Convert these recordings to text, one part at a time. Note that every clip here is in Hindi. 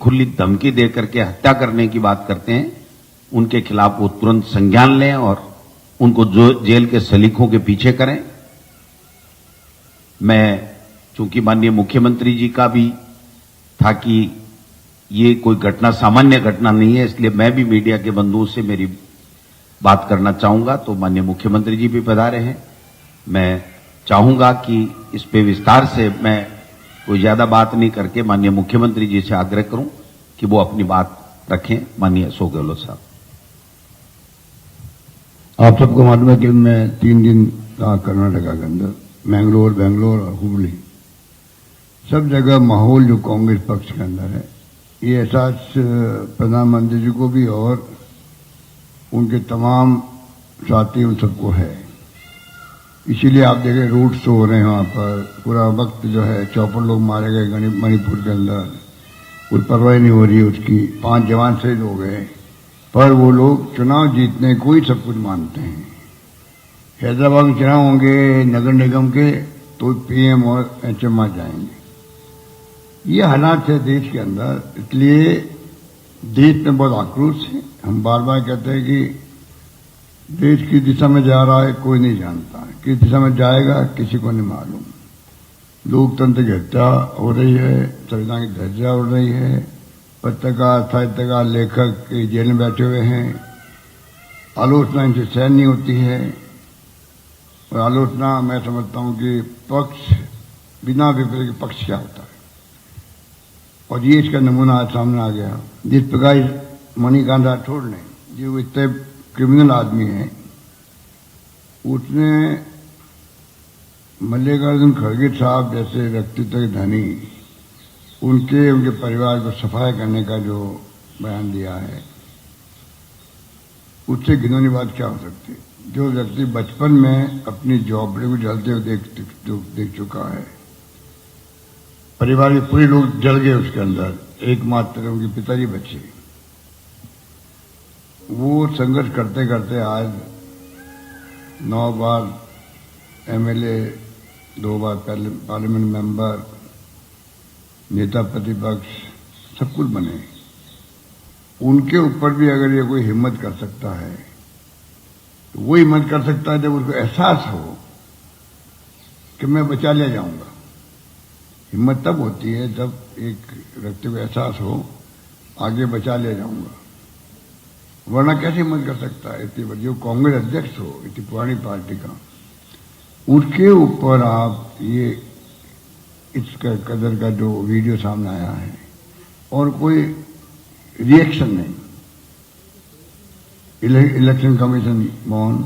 खुली धमकी दे करके हत्या करने की बात करते हैं, उनके खिलाफ वो तुरंत संज्ञान लें और उनको जेल के सलीखों के पीछे करें। मैं चूंकि माननीय मुख्यमंत्री जी का भी था कि ये कोई घटना सामान्य घटना नहीं है, इसलिए मैं भी मीडिया के बंधुओं से मेरी बात करना चाहूंगा। तो माननीय मुख्यमंत्री जी भी पधारे हैं। मैं चाहूंगा कि इस पे विस्तार से मैं कोई ज्यादा बात नहीं करके माननीय मुख्यमंत्री जी से आग्रह करूं कि वो अपनी बात रखें। माननीय अशोक गहलोत साहब। आप सबको मालूम है कि मैं 3 दिन रहा कर्नाटका के अंदर, बेंगलोर और हुबली, सब जगह माहौल जो कांग्रेस पक्ष के अंदर है, ये एहसास प्रधानमंत्री जी को भी और उनके तमाम साथी उन सबको है। इसीलिए आप देखें रोड शो हो रहे हैं वहां पर, पूरा वक्त जो है 54 लोग मारे गए मणिपुर के अंदर, कोई परवाह नहीं हो रही उसकी, 5 जवान शहीद हो गए, पर वो लोग चुनाव जीतने को ही सब कुछ मानते हैं। हैदराबाद में चुनाव होंगे नगर निगम के तो पीएम और एचएम आ जाएंगे। ये हालात है देश के अंदर, इसलिए देश में बहुत आक्रोश है। हम बार बार कहते हैं कि देश किस दिशा में जा रहा है कोई नहीं जानता, किस दिशा में जाएगा किसी को नहीं मालूम। लोकतंत्र की हत्या हो रही है, संविधान की धज्जियां उड़ रही है, पत्रकार साहित्यकार लेखक जेल में बैठे हुए हैं, आलोचना इनसे सहन नहीं होती है। और आलोचना मैं समझता हूं कि पक्ष बिना विपरीत के पक्ष क्या होता है, और ये इसका नमूना आज सामने आ गया। जिस प्रकार मणिकांत राठौड़ ने, जो इतने क्रिमिनल आदमी है, उसने मल्लिकार्जुन खड़गे साहब जैसे व्यक्तित्व के धनी उनके परिवार को सफाई करने का जो बयान दिया है, उससे घिनौनी बात क्या हो सकती है। जो व्यक्ति बचपन में अपनी झोपड़ी को जलते हुए देख चुका है, परिवार के पूरे लोग जल गए उसके अंदर, एकमात्र उनके पिताजी बचे, वो संघर्ष करते करते आज 9 बार एमएलए, 2 बार पार्लियामेंट मेंबर, नेता प्रतिपक्ष, सब कुछ बने। उनके ऊपर भी अगर ये कोई हिम्मत कर सकता है तो वो हिम्मत कर सकता है जब उसको एहसास हो कि मैं बचा लिया जाऊंगा। हिम्मत तब होती है जब एक व्यक्ति को एहसास हो आगे बचा लिया जाऊंगा, वरना कैसे हिम्मत कर सकता है। इतनी बड़ी जो कांग्रेस अध्यक्ष हो, इतनी पुरानी पार्टी का, उसके ऊपर आप ये इसका कदर का जो वीडियो सामने आया है और कोई रिएक्शन नहीं। इलेक्शन कमीशन मौन,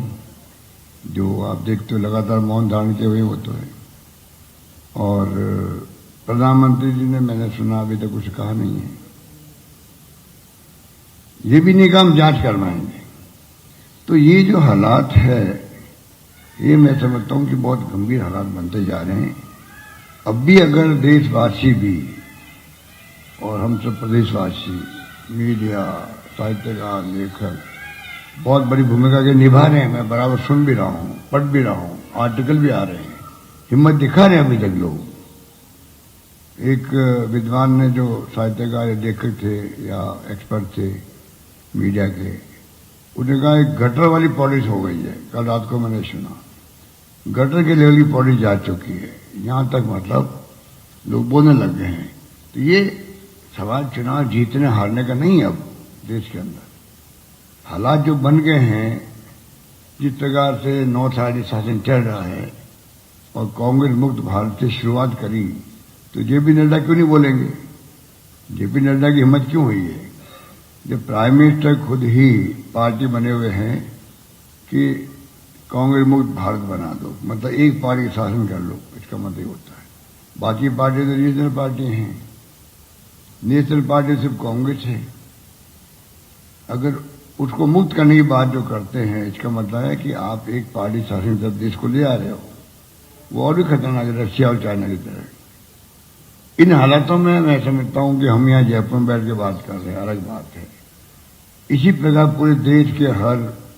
जो आप देखते हो लगातार मौन धारण किए हुए वो तो है, और प्रधानमंत्री जी ने, मैंने सुना, अभी तक कुछ कहा नहीं है। ये भी नहीं कहा हम जांच करवाएंगे। तो ये जो हालात है, ये मैं समझता हूं कि बहुत गंभीर हालात बनते जा रहे हैं। अब भी अगर देशवासी भी और हम सब प्रदेशवासी, मीडिया, साहित्यकार, लेखक बहुत बड़ी भूमिका के निभा रहे हैं। मैं बराबर सुन भी रहा हूं, पढ़ भी रहा हूं, आर्टिकल भी आ रहे हैं, हिम्मत दिखा रहे हैं अभी तक लोग। एक विद्वान ने, जो साहित्यकार लेखक थे या एक्सपर्ट थे मीडिया के, उन्होंने कहा एक गटर वाली पॉलिश हो गई है। कल रात को मैंने सुना गटर के लेवल की पॉलिश जा चुकी है, यहां तक मतलब लोग बोलने लग गए हैं। तो ये सवाल चुनाव जीतने हारने का नहीं है। अब देश के अंदर हालात जो बन गए हैं, जिस प्रकार से 9 साल शासन चल रहा है और कांग्रेस मुक्त भारत से शुरुआत करी, तो जेपी नड्डा क्यों नहीं बोलेंगे? जेपी नड्डा की हिम्मत क्यों हुई है जब प्राइम मिनिस्टर खुद ही पार्टी बने हुए हैं कि कांग्रेस मुक्त भारत बना दो, मतलब एक पार्टी शासन कर लो। इसका मतलब होता है बाकी पार्टी तो रीजनल पार्टी हैं, नेशनल पार्टी सिर्फ कांग्रेस है। अगर उसको मुक्त करने की बात जो करते हैं, इसका मतलब है कि आप एक पार्टी शासन जब देश को ले आ रहे हो, वो और भी खतरनाक है, रशिया और चाइना की तरह। इन हालातों में मैं समझता हूं कि हम यहाँ जयपुर में बैठ के बात कर रहे हैं, अलग बात है। इसी प्रकार पूरे देश के हर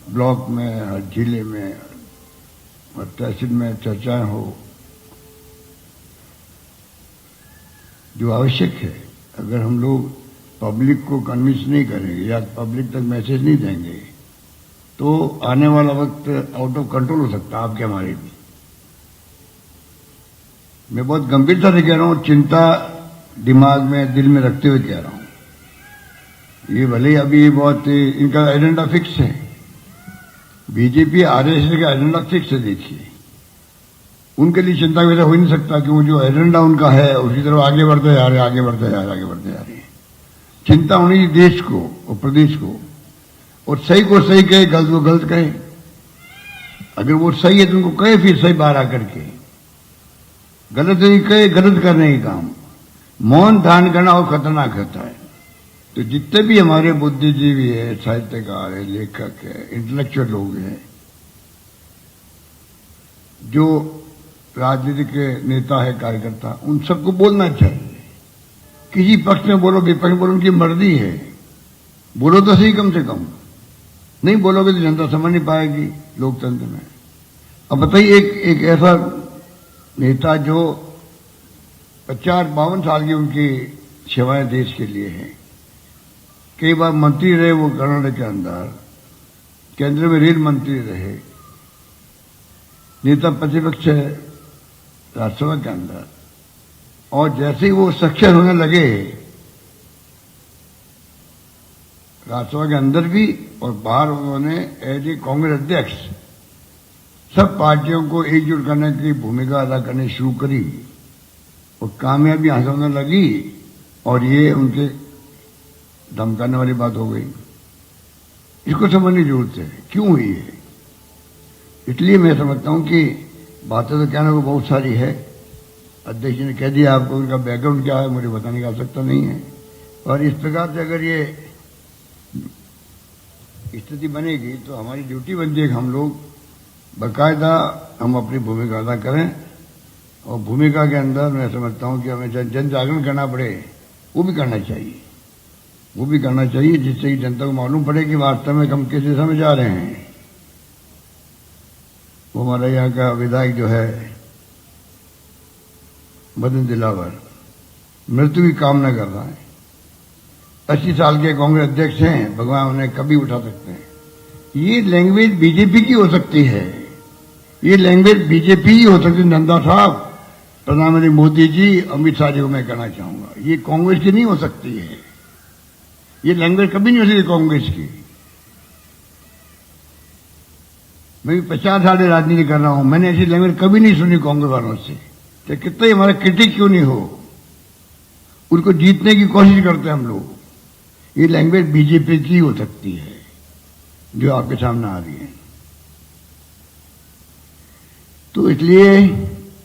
ब्लॉक में, हर जिले में, हर तहसील में चर्चाएं हो, जो आवश्यक है। अगर हम लोग पब्लिक को कन्विंस नहीं करेंगे या पब्लिक तक मैसेज नहीं देंगे तो आने वाला वक्त आउट ऑफ कंट्रोल हो सकता है आपके हमारे भी। मैं बहुत गंभीरता से कह रहा हूं, चिंता दिमाग में दिल में रखते हुए कह रहा हूं। ये भले अभी बहुत इनका एजेंडा फिक्स है, बीजेपी आरएसएस का एजेंडा फिक्स है। देखिए उनके लिए चिंता वैसा हो ही नहीं सकता कि वो जो एजेंडा उनका है उसी तरफ आगे बढ़ते जा रहे हैं, आगे बढ़ते जा रहे हैं, आगे बढ़ते जा रहे हैं। चिंता होनी चाहिए देश को और प्रदेश को, और सही को सही कहे, गलत को गलत कहे। अगर वो सही है तो उनको कहे फिर सही बाहर आकर के, गलत नहीं कहे, गलत करने का काम। मौन धारण करना और खतरनाक होता है। तो जितने भी हमारे बुद्धिजीवी है, साहित्यकार है, लेखक है, इंटेलेक्चुअल लोग हैं, जो राजनीतिक नेता है, कार्यकर्ता, उन सबको बोलना चाहिए। किसी पक्ष में बोलो, विपक्ष में बोलो, उनकी मर्जी है, बोलो तो सही कम से कम। नहीं बोलोगे तो जनता समझ नहीं पाएगी लोकतंत्र में। अब बताइए एक ऐसा नेता जो 50-52 साल की उनकी सेवाएं देश के लिए हैं, कई बार मंत्री रहे वो कर्नाटक के अंदर, केंद्र में रेल मंत्री रहे, नेता प्रतिपक्ष है राज्यसभा के अंदर, और जैसे ही वो सक्सेस होने लगे राज्यसभा के अंदर भी और बाहर, उन्होंने एज ए कांग्रेस अध्यक्ष सब पार्टियों को एकजुट करने की भूमिका अदा करनी शुरू करी और कामयाबी हासिल होने लगी। और ये उनके धमकाने वाली बात हो गई। इसको समझने की जरूरत है क्यों हुई है। इसलिए मैं समझता हूं कि बातें तो कहने को बहुत सारी है। अध्यक्ष ने कह दिया आपको, उनका बैकग्राउंड क्या है मुझे बताने की आवश्यकता नहीं है। और इस प्रकार से अगर ये स्थिति बनेगी तो हमारी ड्यूटी बनती है कि हम लोग बाकायदा हम अपनी भूमिका अदा करें। और भूमिका के अंदर मैं समझता हूं कि हमें जन जागरण करना पड़े, वो भी करना चाहिए, वो भी करना चाहिए, जिससे कि जनता को मालूम पड़े कि वास्तव में हम किस दिशा में जा रहे हैं। वो हमारे यहाँ का विधायक जो है मदन दिलावर मृत्यु की कामना कर रहा है। 80 साल के कांग्रेस अध्यक्ष हैं, भगवान उन्हें कभी उठा सकते हैं। ये लैंग्वेज बीजेपी की हो सकती है, ये लैंग्वेज बीजेपी ही हो सकती है। नंदा साहब, प्रधानमंत्री मोदी जी, अमित शाह जी को मैं कहना चाहूंगा, ये कांग्रेस की नहीं हो सकती है। ये लैंग्वेज कभी नहीं हो सकती कांग्रेस की। मैं भी 50 साल से राजनीति कर रहा हूं, मैंने ऐसी लैंग्वेज कभी नहीं सुनी कांग्रेस वालों से। चाहे कितना ही हमारा क्रिटिक क्यों नहीं हो, उनको जीतने की कोशिश करते हैं हम लोग। ये लैंग्वेज बीजेपी की हो सकती है जो आपके सामने आ रही है। तो इसलिए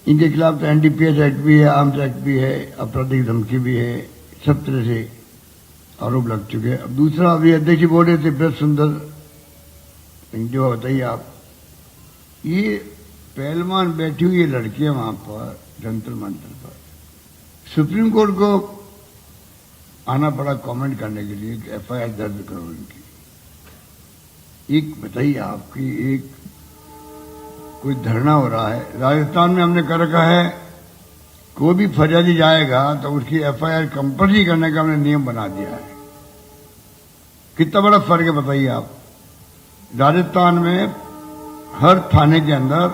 इनके खिलाफ तो एनडीपीएस एक्ट भी है, आर्म्स एक्ट भी है, आपराधिक धमकी भी है, सब तरह से आरोप लग चुके हैं। अब दूसरा, अभी अध्यक्ष बोल रहे थे ब्रज सुंदर जो बताइए आप, ये पहलवान बैठी हुई ये लड़कियां वहां पर जंतर मंतर पर, सुप्रीम कोर्ट को आना पड़ा कमेंट करने के लिए कि एफआईआर दर्ज करो इनकी। एक बताइए आपकी, एक कोई धरना हो रहा है राजस्थान में, हमने कर रखा है कोई भी फरियादी जाएगा तो उसकी एफआईआर कंपल्सरी करने का हमने नियम बना दिया है। कितना बड़ा फर्क है बताइए आप। राजस्थान में हर थाने के अंदर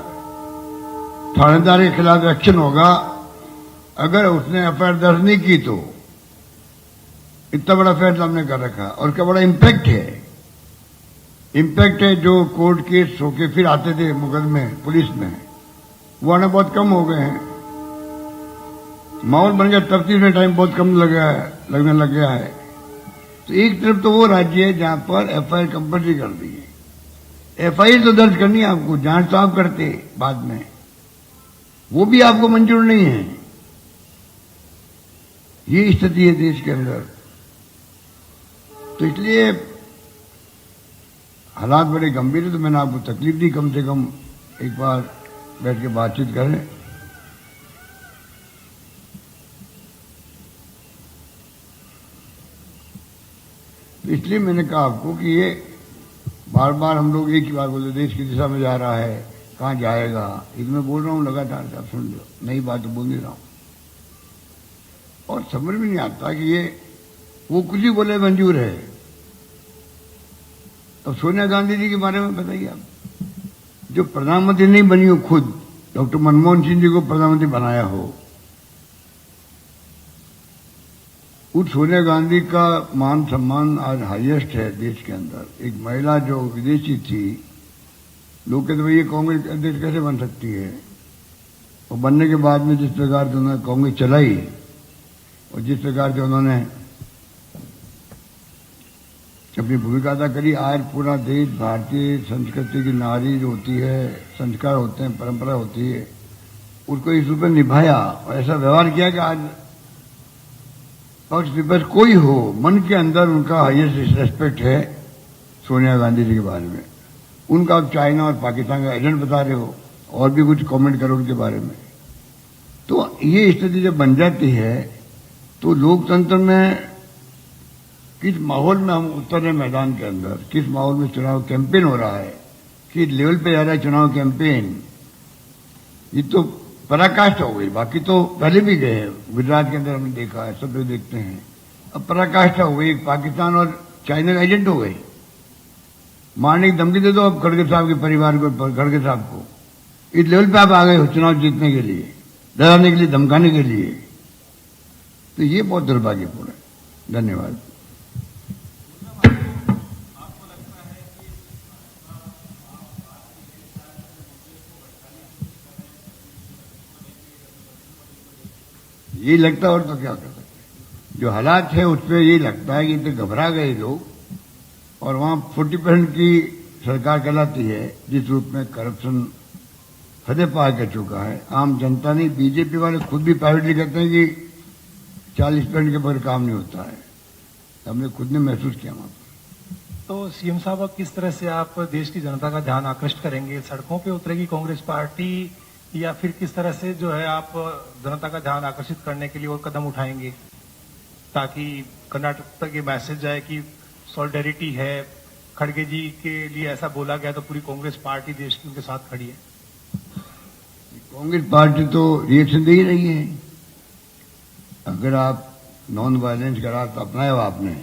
थानेदार के खिलाफ एक्शन होगा अगर उसने एफआईआर दर्ज नहीं की तो। इतना बड़ा फैसला हमने कर रखा और क्या बड़ा इम्पैक्ट है। इम्पैक्ट है जो कोर्ट केस होके फिर आते थे मुकदमे पुलिस में, वो आने बहुत कम हो गए हैं। माहौल बन गया, तफ्तीश में टाइम बहुत कम लगने लग गया है। तो एक तरफ तो वो राज्य है जहां पर एफआईआर कंपल्सरी कर दी है। एफआईआर तो दर्ज करनी है आपको, जांच तो आप करते बाद में, वो भी आपको मंजूर नहीं है। ये स्थिति है देश के अंदर। तो इसलिए हालात बड़े गंभीर है। तो मैंने आपको तकलीफ दी, कम से कम एक बार बैठ के बातचीत करें। तो इसलिए मैंने कहा आपको कि ये बार बार हम लोग एक ही बात बोलते, देश की दिशा में जा रहा है, कहां जाएगा। इसमें बोल रहा हूं लगातार, आप सुन लो, नई बात बोल नहीं रहा हूं। और समझ में नहीं आता कि ये वो कुछ ही बोले मंजूर है। अब सोनिया गांधी जी के बारे में बताइए आप, जो प्रधानमंत्री नहीं बनी हो, खुद डॉक्टर मनमोहन सिंह जी को प्रधानमंत्री बनाया हो, उस सोनिया गांधी का मान सम्मान आज हाईएस्ट है देश के अंदर। एक महिला जो विदेशी थी, लोग कहते भाई ये कांग्रेस अध्यक्ष कैसे बन सकती है, और बनने के बाद में जिस प्रकार से उन्होंने कांग्रेस चलाई और जिस प्रकार से उन्होंने अपनी भूमिका अदा करी, आज पूरा देश भारतीय संस्कृति की नारी जो होती है, संस्कार होते हैं, परंपरा होती है, उसको इस रूप में निभाया और ऐसा व्यवहार किया कि आज पक्ष विपक्ष कोई हो, मन के अंदर उनका हाईएस्ट रेस्पेक्ट है सोनिया गांधी जी के बारे में। उनका आप चाइना और पाकिस्तान का एजेंट बता रहे हो और भी कुछ कमेंट करो उनके बारे में। तो ये स्थिति जब बन जाती है तो लोकतंत्र में किस माहौल में हम उतर रहे मैदान के अंदर, किस माहौल में चुनाव कैंपेन हो रहा है, किस लेवल पे जा रहा है चुनाव कैंपेन, ये तो पराकाष्ठा हो गई। बाकी तो पहले भी गए हैं, गुजरात के अंदर हमने देखा है, सब लोग देखते हैं। अब पराकाष्ठा हो गई, पाकिस्तान और चाइना का एजेंट हो गई। मारने की धमकी दे दो अब खड़गे साहब के परिवार को, खड़गे साहब को। इस लेवल पे आप आ गए हो चुनाव जीतने के लिए, डराने के लिए, धमकाने के लिए। तो ये बहुत दुर्भाग्यपूर्ण है। धन्यवाद। ये लगता है और तो क्या कर सकते हैं। जो हालात है उसमें ये लगता है कि इतने घबरा गए लोग, और वहां 40% की सरकार कहलाती है, जिस रूप में करप्शन हदे पार कर चुका है। आम जनता नहीं, बीजेपी वाले खुद भी प्राइवेटली कहते हैं कि 40% के बगैर काम नहीं होता है। हमने खुद ने महसूस किया वहां पर। तो सीएम साहब, अब किस तरह से आप देश की जनता का ध्यान आकृष्ट करेंगे? सड़कों पे उतरेगी कांग्रेस पार्टी, या फिर किस तरह से जो है आप जनता का ध्यान आकर्षित करने के लिए और कदम उठाएंगे ताकि कर्नाटक तक ये मैसेज जाए कि सॉलिडेरिटी है? खड़गे जी के लिए ऐसा बोला गया तो पूरी कांग्रेस पार्टी देश की उनके साथ खड़ी है। कांग्रेस पार्टी तो रिएक्शन दे ही रही है। अगर आप नॉन वायलेंस का रास्ता अपनाया हो आपने,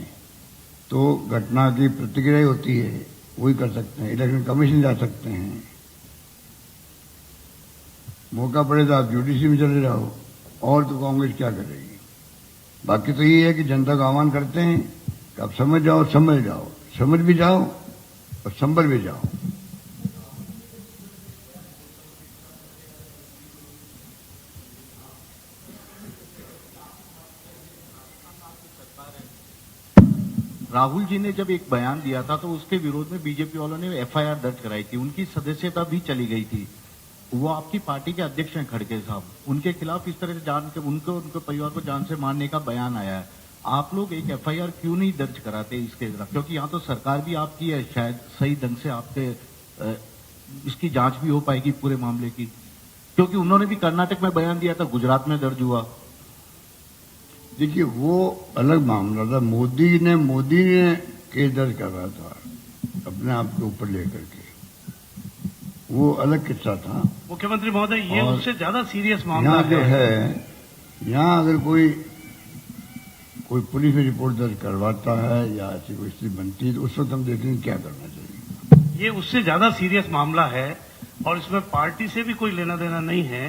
तो घटना की प्रतिक्रिया होती है, वही कर सकते हैं। इलेक्शन कमीशन जा सकते हैं, मौका पड़े तो आप जुडिशरी में चले जाओ, और तो कांग्रेस क्या करेगी। बाकी तो ये है कि जनता का आह्वान करते हैं कि आप समझ जाओ, समझ जाओ, समझ भी जाओ और संभल भी जाओ। राहुल जी ने जब एक बयान दिया था तो उसके विरोध में बीजेपी वालों ने एफआईआर दर्ज कराई थी, उनकी सदस्यता भी चली गई थी। वो आपकी पार्टी के अध्यक्ष हैं खड़गे साहब, उनके खिलाफ इस तरह से जान के उनके परिवार को जान से मारने का बयान आया है। आप लोग एक एफआईआर क्यों नहीं दर्ज कराते इसके खिलाफ? क्योंकि यहाँ तो सरकार भी आपकी है, शायद सही ढंग से आपके इसकी जांच भी हो पाएगी पूरे मामले की। क्योंकि उन्होंने भी कर्नाटक में बयान दिया था, गुजरात में दर्ज हुआ। देखिए वो अलग मामला था। मोदी ने केस दर्ज कर रहा था अपने आप के ऊपर लेकर के, वो अलग किस्सा था। मुख्यमंत्री महोदय, ये उससे ज्यादा सीरियस मामला यहाँ जो है, यहाँ अगर कोई पुलिस में रिपोर्ट दर्ज करवाता है या ऐसी कोई स्थिति बनती है तो उस वक्त हम देखेंगे क्या करना चाहिए। ये उससे ज्यादा सीरियस मामला है और इसमें पार्टी से भी कोई लेना देना नहीं है।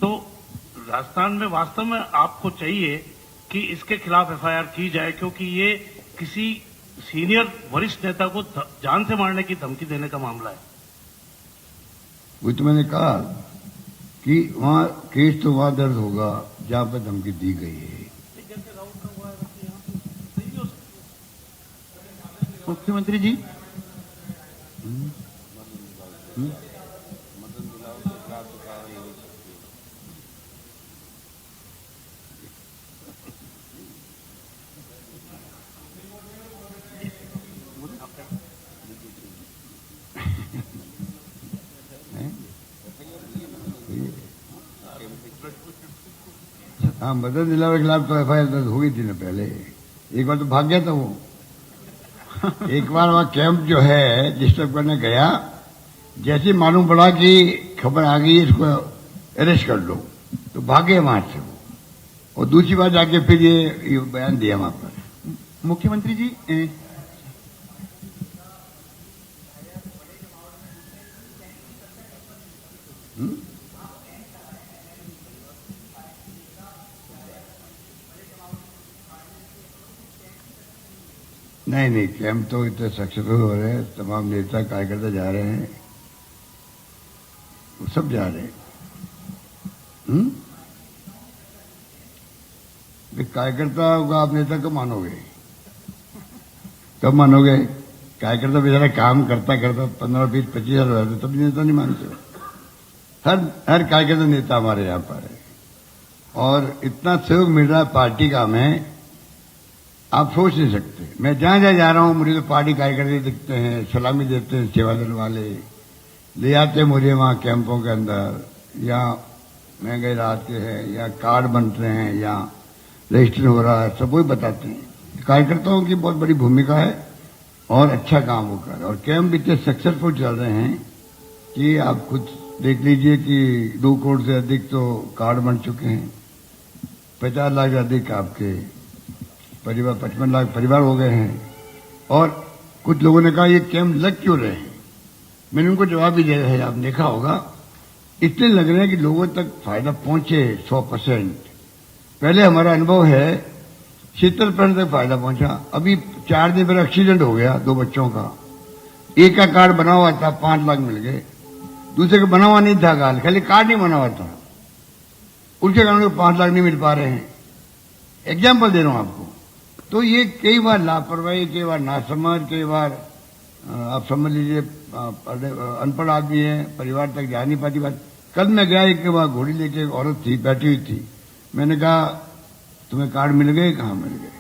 तो राजस्थान में वास्तव में आपको चाहिए कि इसके खिलाफ एफआईआर की जाए, क्योंकि ये किसी सीनियर वरिष्ठ नेता को जान से मारने की धमकी देने का मामला है। वही तो मैंने कहा कि वहां केस तो वहां दर्ज होगा जहां पर धमकी दी गई है। मुख्यमंत्री जी, हाँ, मदन दिलावर के खिलाफ तो एफआईआर दर्ज हो गई थी ना पहले। एक बार तो भाग गया था वो। एक बार वहां कैंप जो है डिस्टर्ब करने गया, जैसे मालूम पड़ा कि खबर आ गई इसको अरेस्ट कर लो, तो भागे वहां से वो। और दूसरी बार जाके फिर ये बयान दिया वहां पर। मुख्यमंत्री जी नहीं, कैंप तो इतने सक्सेसफुल हो रहे हैं, तमाम नेता कार्यकर्ता जा रहे हैं, वो सब जा रहे हैं। कार्यकर्ता को आप नेता कब मानोगे? कब मानोगे? कार्यकर्ता बेचारा काम करता करता 15, 20, 25 साल हो जाते, तब नेता नहीं मानते। हर कार्यकर्ता नेता हमारे यहाँ पर है, और इतना सहयोग मिल रहा है पार्टी का, हमें आप सोच नहीं सकते। मैं जहां जहां जा रहा हूं, मुझे तो पार्टी कार्यकर्ता दिखते हैं, सलामी देते हैं, सेवादल वाले ले आते हैं मुझे वहां कैंपों के अंदर, या महंगाई राहत के हैं, या कार्ड बन रहे हैं, या रजिस्ट्रेशन हो रहा है, सब वही बताते हैं। कार्यकर्ताओं की बहुत बड़ी भूमिका है और अच्छा काम होकर, और कैंप इतने सक्सेसफुल चल रहे हैं कि आप खुद देख लीजिए कि 2 करोड़ से अधिक तो कार्ड बन चुके हैं, 50 लाख से अधिक आपके परिवार, 55 लाख परिवार हो गए हैं। और कुछ लोगों ने कहा ये कैंप लग क्यों रहे हैं? मैंने उनको जवाब भी दिया है, आप देखा होगा, इसलिए लग रहे हैं कि लोगों तक फायदा पहुंचे 100%। पहले हमारा अनुभव है 70% तक फायदा पहुंचा। अभी 4 दिन पहले एक्सीडेंट हो गया 2 बच्चों का, एक का कार्ड बना हुआ था, 5 लाख मिल गए, दूसरे का बना हुआ नहीं था, खाली कार्ड नहीं बना हुआ था, उसके कारण 5 लाख नहीं मिल पा रहे हैं। एग्जाम्पल दे रहा हूं आपको। तो ये कई बार लापरवाही, कई बार नासमझ, कई बार आप समझ लीजिए अनपढ़ आदमी है, परिवार तक जा नहीं पाती बात। कल मैं गया, एक वहां घोड़ी लेके एक औरत थी, बैठी हुई थी, मैंने कहा तुम्हें कार्ड मिल गए? कहाँ मिल गए?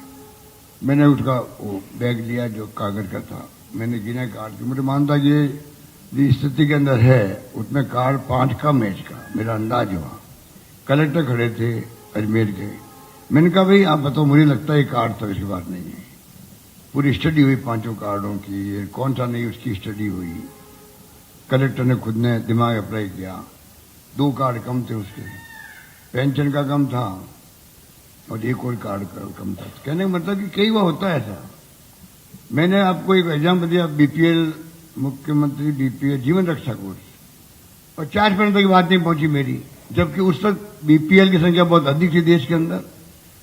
मैंने उसका वो बैग लिया जो कागज का था, मैंने गिना कार्ड की, मुझे मानता ये जिस स्थिति के अंदर है उसमें कार्ड 5 का मैच का, मेरा अंदाज हुआ। कलेक्टर खड़े थे अजमेर के, मैंने कहा भाई आप बताओ, मुझे लगता है ये कार्ड तो इसकी बात नहीं है। पूरी स्टडी हुई 5 कार्डों की, कौन सा नहीं उसकी स्टडी हुई। कलेक्टर ने खुद ने दिमाग अप्लाई किया, 2 कार्ड कम थे उसके, पेंशन का कम था और एक और कार्ड का कम था। कहने का मतलब कि कई बार होता है ऐसा। मैंने आपको एक एग्जाम्पल दिया, बीपीएल, मुख्यमंत्री बीपीएल जीवन रक्षा कोष, और 4% तक बात नहीं पहुंची मेरी, जबकि उस वक्त बीपीएल की संख्या बहुत अधिक थी देश के अंदर।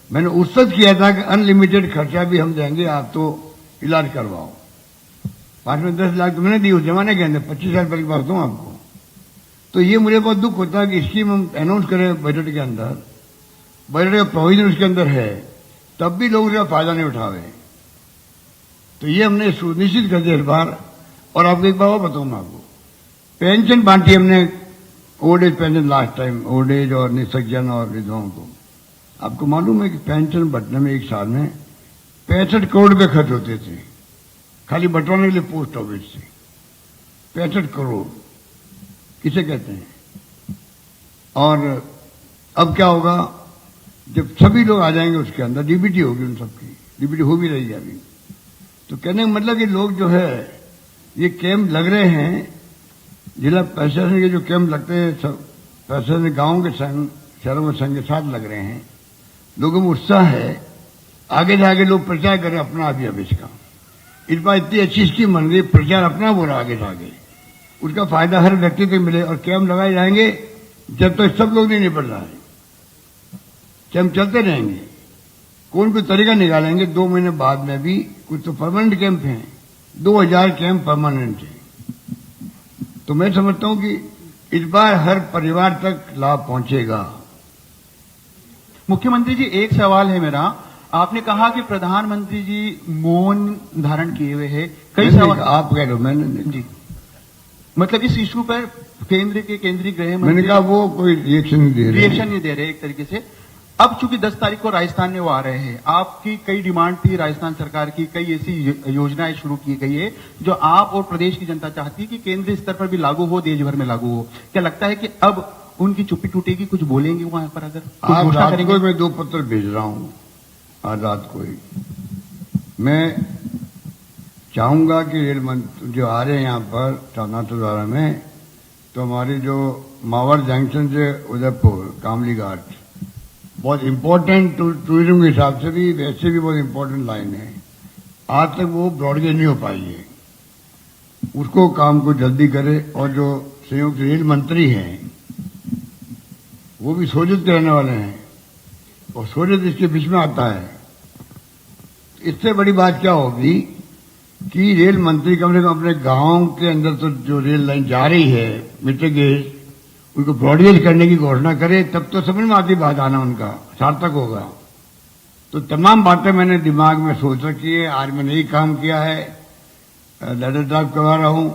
मैंने उस वक्त किया था कि अनलिमिटेड खर्चा भी हम देंगे, आप तो इलाज करवाओ। 5 में 10 लाख तो मैंने दी उस जमाने के अंदर, 25 साल पहले की बात हूं आपको। तो ये मुझे बहुत दुख होता है कि स्कीम हम अनाउंस करें बजट के अंदर, बजट का प्रोविजन उसके अंदर है, तब भी लोग उसका फायदा नहीं उठावे। तो ये हमने सुनिश्चित कर दिया इस बार। और आपको एक बात और बताऊंगा, आपको पेंशन बांटी हमने, old age pension last time, old age और निसज्जन और विधवाओं को। आपको मालूम है कि पेंशन बंटने में एक साल में 65 करोड़ रुपए खर्च होते थे, खाली बंटवाने के लिए पोस्ट ऑफिस से। 65 करोड़ किसे कहते हैं? और अब क्या होगा जब सभी लोग आ जाएंगे उसके अंदर, डीबीटी होगी उन सबकी, डीबीटी हो भी रही है अभी। तो कहने का मतलब कि लोग जो है ये कैंप लग रहे हैं, जिला प्रशासन के जो कैंप लगते हैं, सब प्रशासन गांव के संग, शहरों के संग के साथ लग रहे हैं, लोगों में उत्साह है, आगे जाके लोग प्रचार करें अपना अभी इसका। इस बार इतनी अच्छी स्कीम बन गई, प्रचार अपना हो रहा आगे जाके, उसका फायदा हर व्यक्ति को मिले। और कैंप लगाए जाएंगे जब तक सब लोग नहीं निपट रहा है, कैंप चलते रहेंगे, कोई तरीका निकालेंगे। 2 महीने बाद में भी कुछ तो परमानेंट कैंप हैं, 2000 कैंप परमानेंट है। तो मैं समझता हूं कि इस बार हर परिवार तक लाभ पहुंचेगा। मुख्यमंत्री जी, एक सवाल है मेरा। आपने कहा कि प्रधानमंत्री जी मौन धारण किए हुए हैं, कई सवाल आप कह रहे हो, मैंने नहीं। जी, मतलब इस इशू पर केंद्र के केंद्रीय गृह मंत्री, मैंने कहा वो कोई रिएक्शन नहीं दे रहे एक तरीके से। अब चूंकि 10 तारीख को राजस्थान में वो आ रहे हैं, आपकी कई डिमांड थी राजस्थान सरकार की, कई ऐसी योजनाएं शुरू की गई है जो आप और प्रदेश की जनता चाहती है कि केंद्रीय स्तर पर भी लागू हो, देश भर में लागू हो। क्या लगता है कि अब उनकी चुप्पी टूटेगी, कुछ बोलेंगे वहां पर? अगर आज रात को मैं 2 पत्र भेज रहा हूं, आज रात को ही। मैं चाहूंगा कि रेल मंत्री जो आ रहे हैं यहाँ पर नाथद्वारा में, तो हमारी जो मावर जंक्शन से उदयपुर कामली घाट बहुत इंपॉर्टेंट, टूरिज्म के हिसाब से भी, वैसे भी बहुत इंपॉर्टेंट लाइन है। आज तक वो ब्रॉडगेज नहीं हो पाई है। उसको काम को जल्दी करे। और जो संयुक्त रेल मंत्री हैं वो भी सोजत के रहने वाले हैं और सोजत इसके बीच में आता है। इससे बड़ी बात क्या होगी कि रेल मंत्री कम से कम अपने गांव के अंदर तो जो रेल लाइन जा रही है मीटर गेज उनको ब्रॉडगेज करने की घोषणा करे, तब तो समझ में आती बात आना उनका सार्थक होगा। तो तमाम बातें मैंने दिमाग में सोच रखी है। आज मैंने यही काम किया है, लेटर ड्राफ्ट करवा रहा हूं।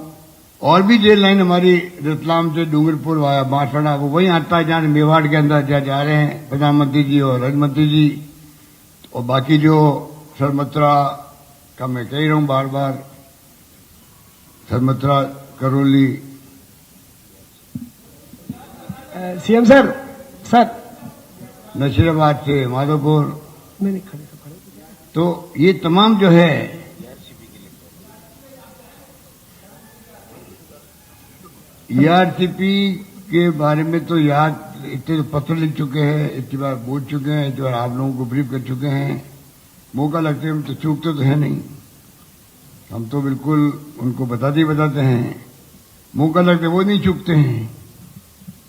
और भी रेल लाइन हमारी रतलाम से डूंगरपुर वाया बांसवाड़ा वो वहीं आता है जहां मेवाड़ के अंदर जा रहे हैं प्रधानमंत्री जी और रज मंत्री जी। और बाकी जो सरमत्रा का मैं कह रहा हूं बार बार, सरमत्रा करौली। सीएम सर, नशीराबाद से माधोपुर, नहीं खड़े। तो ये तमाम जो है ईआरसीपी के बारे में तो याद इतने पत्र लिख चुके हैं, इतनी बार बोल चुके हैं, इतनी बार आप लोगों को ब्रीफ कर चुके हैं। मौका लगते हम तो चूकते तो है नहीं, हम तो बिल्कुल उनको बताते हैं। मौका लगते वो नहीं चूकते हैं।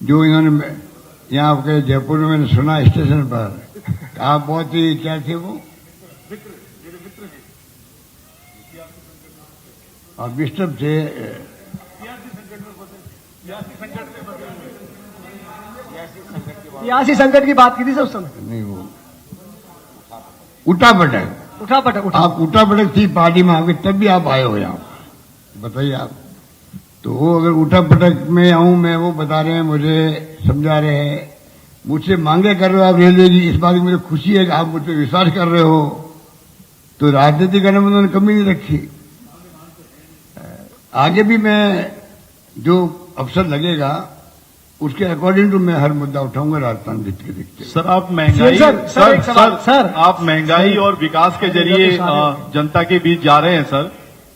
जो इन्होंने यहाँ आपके जयपुर में मैंने सुना स्टेशन पर, आप बहुत ही क्या थे वो आप डिस्टर्ब थे। सियासी संकट की बात की थी सर उस समय। नहीं वो उठापटक आप उठापटक थी पार्टी में आपके, तब भी आप आए हो यहाँ, बताइए आप। तो वो अगर उठापटक में आऊं मैं, वो बता रहे हैं मुझे, समझा रहे हैं, मुझसे मांगे कर रहे हो आप रेलवे की। इस बात की मुझे खुशी है कि आप मुझ पर विश्वास कर रहे हो। तो राजनीति करने में उन्होंने कमी नहीं रखी। आगे भी मैं जो अवसर लगेगा उसके अकॉर्डिंग टू मैं हर मुद्दा उठाऊंगा राजस्थान जीत के देखते। सर आप महंगाई सर आप महंगाई और विकास के जरिए जनता के बीच जा रहे हैं सर,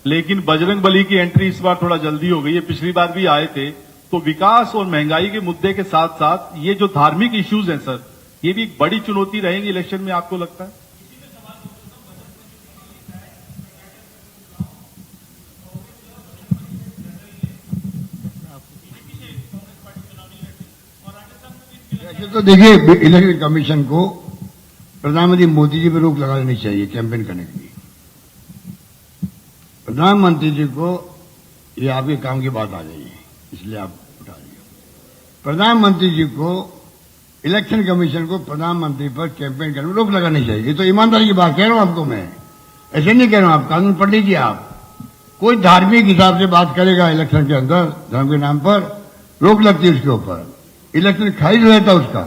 लेकिन बजरंग बली की एंट्री इस बार थोड़ा जल्दी हो गई है। पिछली बार भी आए थे। तो विकास और महंगाई के मुद्दे के साथ साथ ये जो धार्मिक इश्यूज हैं सर, ये भी एक बड़ी चुनौती रहेंगी इलेक्शन में, आपको लगता है? तो देखिए, इलेक्शन कमीशन को प्रधानमंत्री मोदी जी पर रोक लगा लेनी चाहिए कैंपेन करने के लिए। प्रधानमंत्री जी को ये आपके काम की बात आ गई है, इसलिए आप उठा रही हो। प्रधानमंत्री जी को, इलेक्शन कमीशन को प्रधानमंत्री पर कैंपेन करने में रोक लगानी चाहिए। ये तो ईमानदारी की बात कह रहा हूं आपको मैं, ऐसे नहीं कह रहा हूं। आप कानून पढ़ लीजिए। आप कोई धार्मिक हिसाब से बात करेगा इलेक्शन के अंदर, धर्म के नाम पर रोक लगती है उसके ऊपर, इलेक्शन खारिज हो जाता उसका।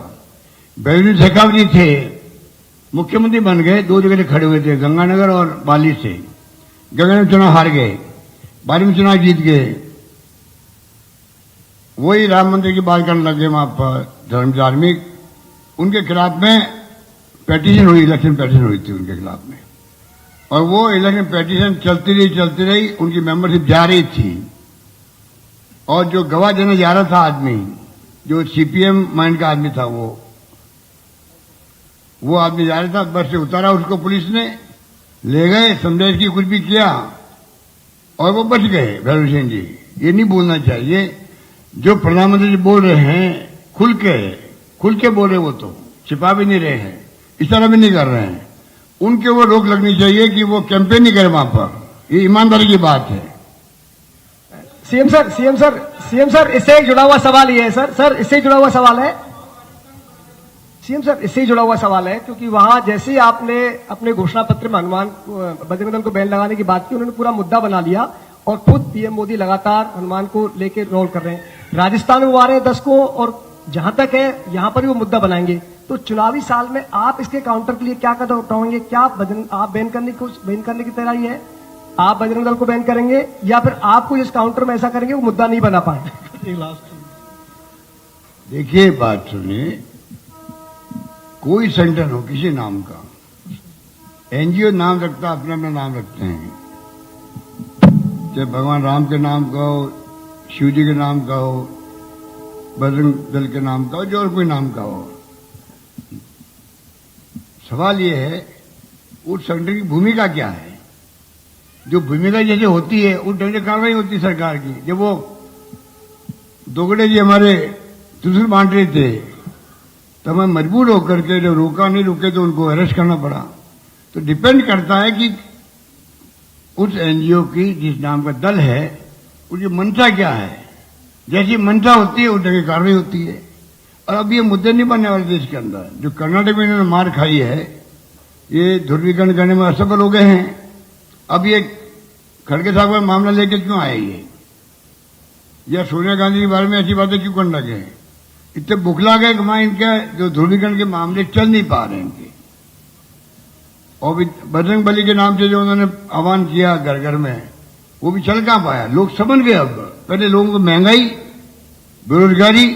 बैजू शेखावत थे, मुख्यमंत्री बन गए, 2 जगह खड़े हुए थे, गंगानगर और बाली से। गंगा में चुनाव हार गए, बाली में चुनाव जीत गए। वही राम मंदिर की बात करने लगे वहां पर धार्मिक, उनके खिलाफ में पेटिशन हुई, इलेक्शन पेटिशन हुई थी उनके खिलाफ में। और वो इलेक्शन पेटिशन चलती रही, उनकी मेंबरशिप जा रही थी। और जो गवाह देने जा रहा था आदमी, जो सीपीएम माइंड का आदमी था, वो आदमी जा रहा था, बस से उतारा उसको पुलिस ने, ले गए, समझाइश की कुछ भी किया और वो बच गए। भैरव सिंह जी, ये नहीं बोलना चाहिए। जो प्रधानमंत्री जी बोल रहे हैं खुल के बोल रहे, वो तो छिपा भी नहीं रहे हैं, इशारा भी नहीं कर रहे हैं। उनके वो रोक लगनी चाहिए कि वो कैंपेन नहीं करे वहां पर। ये ईमानदारी की बात है। सीएम सर इससे जुड़ा हुआ सवाल ये है सर इससे जुड़ा हुआ सवाल है सीएम सर, इससे जुड़ा हुआ सवाल है, क्योंकि वहां जैसे ही आपने अपने घोषणा पत्र में हनुमान बजरंग दल को बैन लगाने की बात की, उन्होंने पूरा मुद्दा बना लिया और खुद पीएम मोदी लगातार हनुमान को लेकर रोल कर रहे हैं। राजस्थान में वो आ रहे हैं 10 को, और जहां तक है यहां पर भी वो मुद्दा बनाएंगे। तो चुनावी साल में आप इसके काउंटर के लिए क्या कदम उठाएंगे? क्या आप बैन करने की तैयारी है? आप बजरंग दल को बैन करेंगे या फिर आपको इस काउंटर में ऐसा करेंगे वो मुद्दा नहीं बना पाए? देखिए, बात सुनिए, कोई सेंटर हो किसी नाम का, एनजीओ नाम रखता, अपना अपना नाम रखते हैं, चाहे भगवान राम के नाम का हो, शिव जी के नाम का हो, बजरंग दल के नाम का हो, जो और कोई नाम का हो। सवाल यह है उस सेंटर की भूमिका क्या है। जो भूमिका जैसे होती है उस ढंग से कार्रवाई होती है सरकार की। जब वो दोगड़े जी हमारे त्रिशूल बांट रहे थे तो हमें मजबूर होकर के जब रोका नहीं रुके तो उनको अरेस्ट करना पड़ा। तो डिपेंड करता है कि उस एनजीओ की जिस नाम का दल है उसकी मंशा क्या है। जैसी मंशा होती है उस जगह कार्रवाई होती है। और अब ये मुद्दे नहीं बनने वाले देश के अंदर। जो कर्नाटक में इन्होंने मार खाई है, ये ध्रुवीकरण करने में असफल हो गए हैं। अब ये खड़गे साहब का मामला लेके क्यों आए ये, या सोनिया गांधी के बारे में ऐसी बातें क्यों करने लगे हैं? इतने बुखला गए कि इनके जो ध्रुवीकरण के मामले चल नहीं पा रहे हैं इनके। और भी बजरंग बली के नाम से जो उन्होंने आह्वान किया घर घर में, वो भी चल कहां पाया। लोग समझ गए। अब पहले लोगों को महंगाई, बेरोजगारी,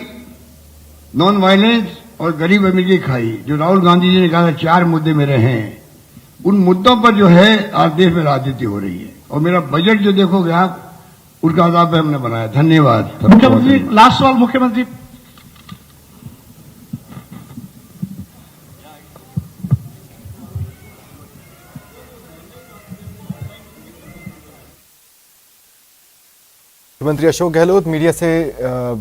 नॉन वायलेंस और गरीब अमीर की खाई, जो राहुल गांधी जी ने कहा 4 मुद्दे मेरे हैं, उन मुद्दों पर जो है आज देश में राजनीति हो रही है। और मेरा बजट जो देखोगे आप, उसका आधार पर हमने बनाया। धन्यवाद। मुख्यमंत्री, लास्ट सवाल मुख्यमंत्री। मुख्यमंत्री अशोक गहलोत मीडिया से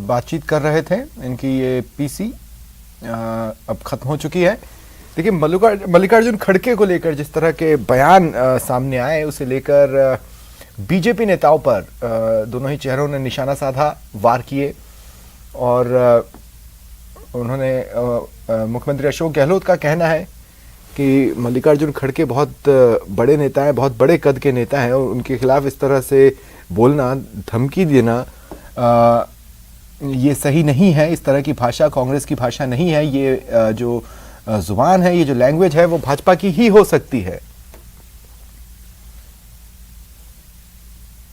बातचीत कर रहे थे। इनकी ये पीसी अब खत्म हो चुकी है। देखिए, मल्लिकार्जुन खड़गे को लेकर जिस तरह के बयान सामने आए, उसे लेकर बीजेपी नेताओं पर दोनों ही चेहरों ने निशाना साधा, वार किए। और उन्होंने मुख्यमंत्री अशोक गहलोत का कहना है कि मल्लिकार्जुन खड़गे बहुत बड़े नेता हैं, बहुत बड़े कद के नेता हैं, और उनके खिलाफ इस तरह से बोलना, धमकी देना ये सही नहीं है। इस तरह की भाषा कांग्रेस की भाषा नहीं है। ये जो जुबान है, ये जो लैंग्वेज है, वो भाजपा की ही हो सकती है।